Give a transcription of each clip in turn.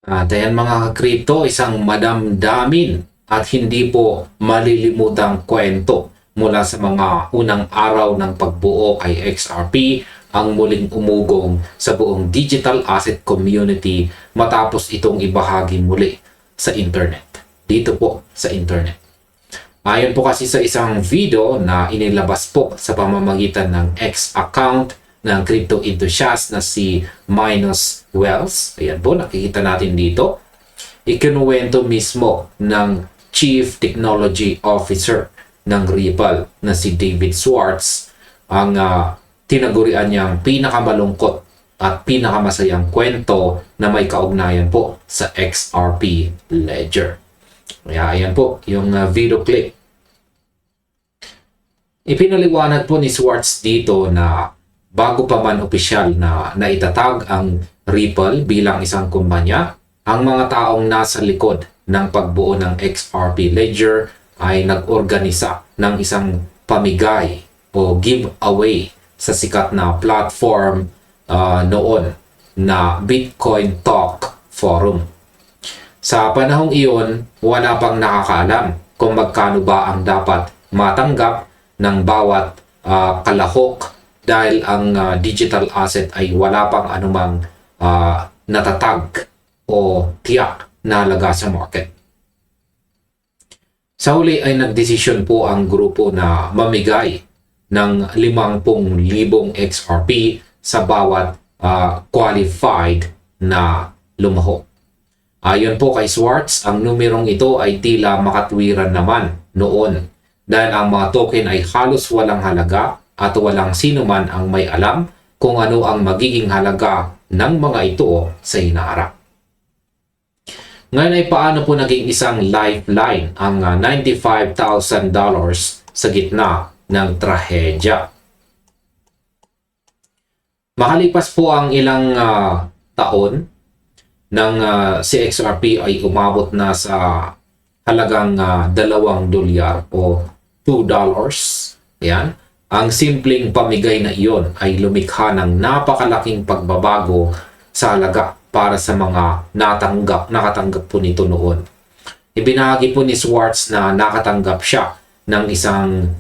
At ayan mga ka-crypto, isang madamdamin at hindi po malilimutang kwento mula sa mga unang araw ng pagbuo kay XRP ang muling umugong sa buong digital asset community matapos itong ibahagi muli sa internet. Dito po sa internet. Ayon po kasi sa isang video na inilabas po sa pamamagitan ng X account ng crypto enthusiast na si Minos Wells. Ayan po, nakikita natin dito. Ikinuwento mismo ng Chief Technology Officer ng Ripple na si David Schwartz ang tinagurian niyang pinakamalungkot at pinakamasayang kwento na may kaugnayan po sa XRP Ledger. Kaya ayan po yung video clip. Ipinaliwanag po ni Schwartz dito na bago pa man opisyal na naitatag ang Ripple bilang isang kumpanya, ang mga taong nasa likod ng pagbuo ng XRP Ledger ay nag-organisa ng isang pamigay o giveaway sa sikat na platform noon na Bitcoin Talk Forum. Sa panahong iyon, wala pang nakakaalam kung magkano ba ang dapat matanggap ng bawat kalahok dahil ang digital asset ay wala pang anumang natatag o tiyak na halaga sa market. Sa huli ay nagdesisyon po ang grupo na mamigay ng 50,000 XRP sa bawat qualified na lumahok. Ayon po kay Schwartz, ang numerong ito ay tila makatwiran naman noon dahil ang mga token ay halos walang halaga at walang sino man ang may alam kung ano ang magiging halaga ng mga ito sa hinaharap. Ngayon ay paano po naging isang lifeline ang $95,000 sa gitna ng trahedya? Makalipas po ang ilang taon nang si XRP ay umabot na sa halagang $2 o $2. Yan. Ang simpleng pamigay na iyon ay lumikha ng napakalaking pagbabago sa halaga para sa mga nakatanggap po nito noon. Ibinahagi po ni Schwartz na nakatanggap siya ng isang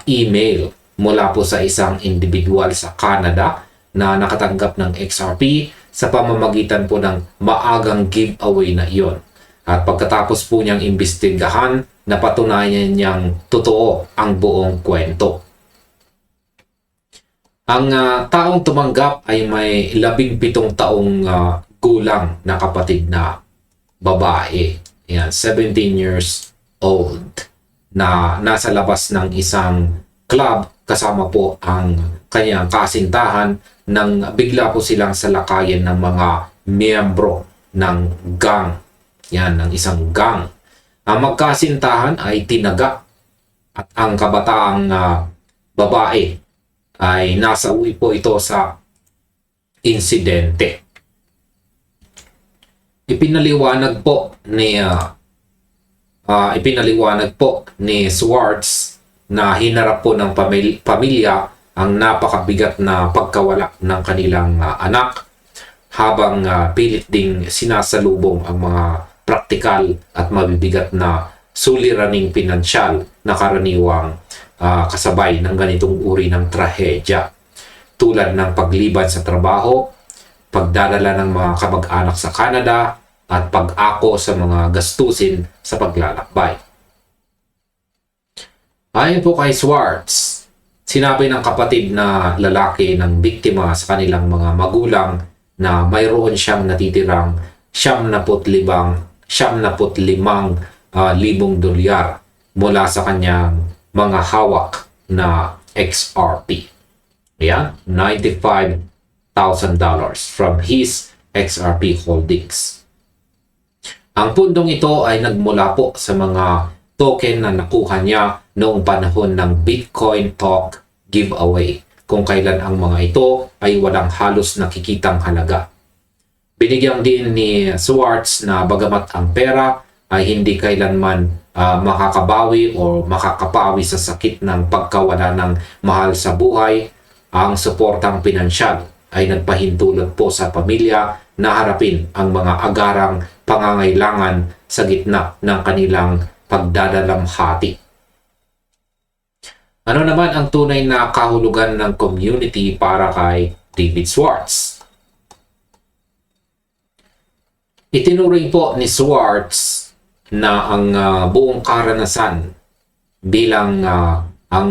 email mula po sa isang individual sa Canada na nakatanggap ng XRP sa pamamagitan po ng maagang giveaway na iyon. At pagkatapos po niyang imbestigahan, napatunayan niyang totoo ang buong kwento. Ang taong tumanggap ay may 17 taong gulang na kapatid na babae. Yan, 17 years old na nasa labas ng isang club kasama po ang kanyang kasintahan nang bigla po silang salakayin ng mga miyembro ng gang. Yan, ng isang gang. Ang magkasintahan ay tinaga at ang kabataang babae ay nasa uwi po ito sa insidente. Ipinaliwanag po ni Schwartz na hinarap po ng pamilya ang napakabigat na pagkawala ng kanilang anak habang pilit ding sinasalubong ang mga praktikal at mabibigat na suliraning pinansyal na karaniwang kasabay ng ganitong uri ng trahedya tulad ng pagliban sa trabaho, pagdadala ng mga kamag-anak sa Canada at pag-ako sa mga gastusin sa paglalakbay. Ayon po kay Schwartz, sinabi ng kapatid na lalaki ng biktima sa kanilang mga magulang na mayroon siyang natitirang $75,000 mula sa kanyang mga hawak na XRP. Ayan, $95,000 from his XRP holdings. Ang pundong ito ay nagmula po sa mga token na nakuha niya noong panahon ng Bitcoin Talk giveaway, kung kailan ang mga ito ay walang halos nakikitang halaga. Binigyang din ni Schwartz na bagamat ang pera ay hindi kailanman makakabawi o makakapawi sa sakit ng pagkawala ng mahal sa buhay, ang suportang pinansyal ay nagpahintulot po sa pamilya na harapin ang mga agarang pangangailangan sa gitna ng kanilang pagdadalamhati. Ano naman ang tunay na kahulugan ng community para kay David Schwartz? Itinuring po ni Schwartz na ang buong karanasan bilang ang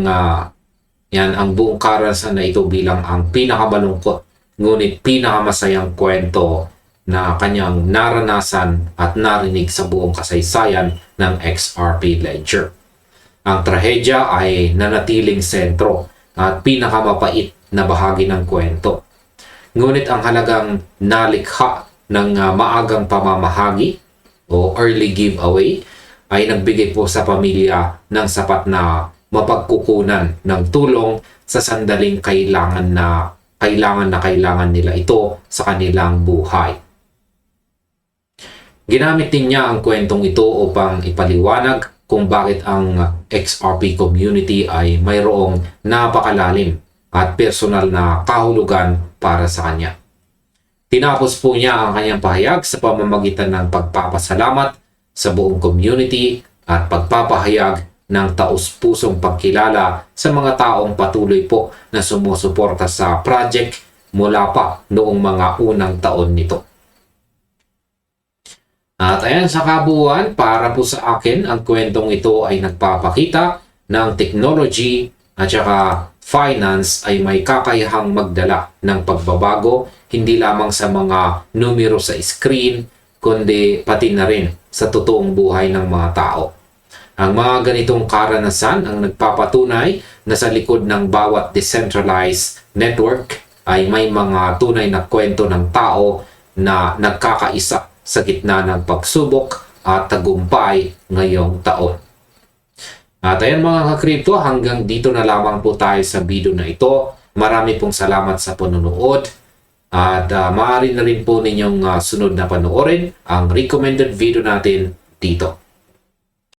buong karanasan na ito bilang ang pinakamalungkot ngunit pinakamasayang kwento na kanyang naranasan at narinig sa buong kasaysayan ng XRP Ledger. Ang trahedya ay nanatiling sentro at pinakamapait na bahagi ng kwento. Ngunit ang halagang nalikha ng maagang pamamahagi o early giveaway ay nagbigay po sa pamilya ng sapat na mapagkukunan ng tulong sa sandaling kailangan na nila ito sa kanilang buhay. Ginamit din niya ang kwentong ito upang ipaliwanag kung bakit ang XRP community ay mayroong napakalalim at personal na kahulugan para sa kanya. Tinapos po niya ang kanyang pahayag sa pamamagitan ng pagpapasalamat sa buong community at pagpapahayag ng taus-pusong pagkilala sa mga taong patuloy po na sumusuporta sa project mula pa noong mga unang taon nito. At ayan, sa kabuuan, para po sa akin, ang kwentong ito ay nagpapakita ng technology at saka finance ay may kakayahang magdala ng pagbabago hindi lamang sa mga numero sa screen kundi pati na rin sa totoong buhay ng mga tao. Ang mga ganitong karanasan ang nagpapatunay na sa likod ng bawat decentralized network ay may mga tunay na kwento ng tao na nagkakaisa sa gitna ng pagsubok at tagumpay ngayong taon. At ayan mga ka-crypto, hanggang dito na lamang po tayo sa video na ito. Marami pong salamat sa panonood. At maaari na rin po ninyong sunod na panoorin ang recommended video natin dito.